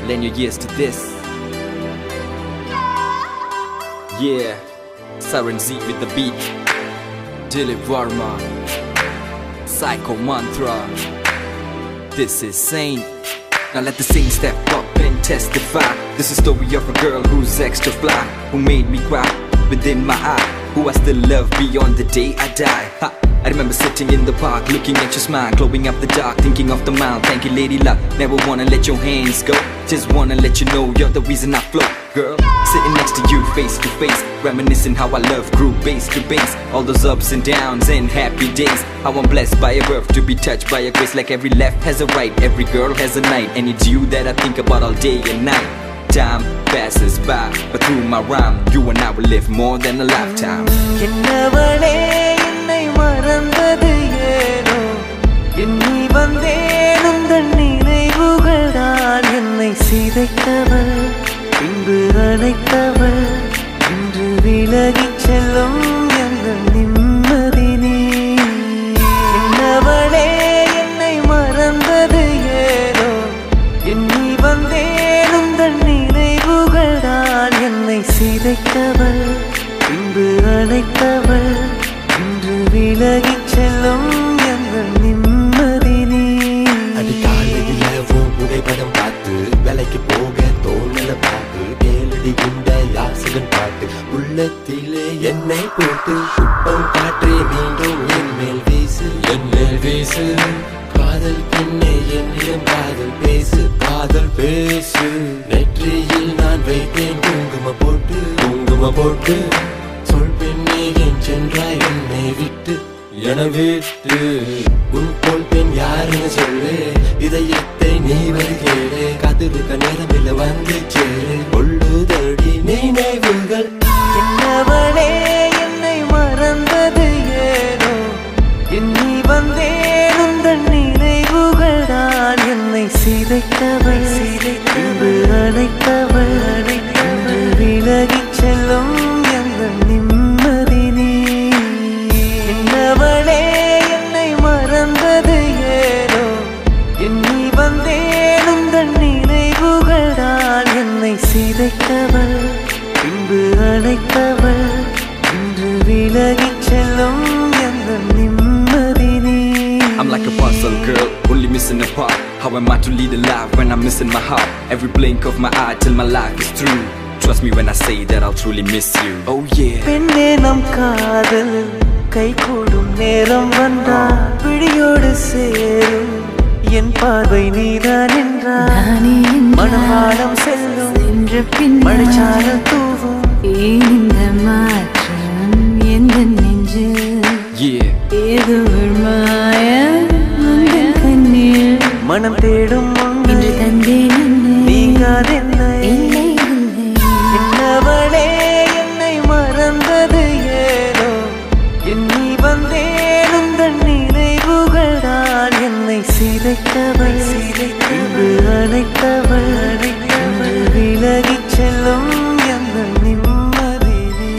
Lend your ears to this. Yeah, Siren Z with the beat. Dilip Varma, Psycho Mantra. This is Saint. Now let the saint step up and testify. This is the story of a girl who's extra fly, who made me cry within my eye, who I still love beyond the day I die. Ha. I remember sitting in the park, looking at your smile, glowing up the dark, thinking of the mile. Thank you, lady luck. Never wanna let your hands go. Just wanna let you know you're the reason I flow, girl. Sitting next to you, face to face, reminiscing how I love grew base to base. All those ups and downs and happy days. How I'm blessed by a birth to be touched by a grace. Like every left has a right, every girl has a night, and it's you that I think about all day and night. Time passes by, but through my rhyme, you and I will live more than a lifetime. மறந்தது ஏனோ எண்ணி வந்தேனும் நினைவுகள் தான் என்னை சிதைத்தவள், பின்பு அழைத்தவள், இன்று விலகிச் செல்லும் எங்கள் நிம்மதி நீ. என்னவளே என்னை மறந்தது ஏனோ எண்ணி வந்தேனும் நினைவுகள் தான் என்னை சிதைத்தவள், பின்பு அழைத்தவள், விலகிச் செல்லும் எங்கள் நிம்மதி நீ. அடிக்காலையில உன் புகைப்படம் பார்த்து வேலைக்கு போக தோணல பார்த்து கேளடி குண்ட யாசகன் பாட்டு உள்ளத்திலே என்னை போட்டு குப்பம் காற்றே மீண்டும் என் மேல் வீசு, என் மேல் வீசு. காதல் பெண்ணே என்னிடம் காதல் பேசு, காதல் பேசு. நெற்றியில் நான் வைத்தேன் குங்கும போட்டு, குங்கும போட்டு. சொல் பெண்ணே என் சென்றாய் என்னை விட்டு, என விட்டு. உன் போல் பெண் யாருன்னு சொல்லு, இதயத்தை நீ வருகிறே. காத்திருக்க நேரமில்ல வந்து சேரு, கொள்ளுதடி நினைவுகள். என்னவளே என்னை மறந்தது ஏனோ எண்ணி வந்தேனும் நினைவுகள் தான் என்னை சிதைத்தவள், சிதைத்தவள், அழைத்தவள், அழைத்தவள், விலகிச் செல்லும் எங்கள் நிம்மதி நீ. என்னவளே என்னை மறந்தது ஏனோ எண்ணி வந்தேனும் நினைவுகள் தான் என்னை சிதைத்தவள், பின்பு அழைத்தவள், இன்று விலகிச் செல்லும் எங்கள் நிம்மதி நீ. I'm like a puzzle girl, only missing a part. How am I to lead a life when I'm missing my heart? Every blink of my eye till my life is through. Trust me when I say that I'll truly miss you. Oh yeah. பெண்ணே நம் காதல் கை கூடும் நேரம் வந்தால் பிடியோடு சேரும் என் பார்வை நீதான் என்றால் மனவாடம் செல்லும் மழைச்சாரல் தூவும். இந்த மாற்றம் எந்த நெஞ்சு ஏதோ ஒரு மாயம் கண்ணில் மனம் தேடும் இன்று தந்தேன் நீங்காதென்னை. என்னவளே என்னை மறந்தது ஏனோ எண்ணி வந்தேனும் நினைவுகள் தான் என்னை சிதைத்தவள், சிதைத்தவள், அழைத்தவள், அழைத்தவள், விலகிச் செல்லும் எங்கள் நிம்மதி நீ.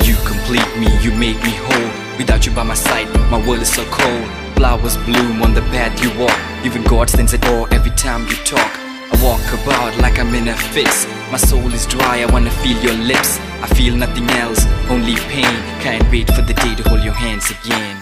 You complete me, you make me whole. Without you by my side, my world is so cold. Flowers bloom on the path you walk. Even God stands at awe every time you talk. I walk about like I'm in a fix. My soul is dry, I wanna feel your lips. I feel nothing else, only pain. Can't wait for the day to hold your hands again.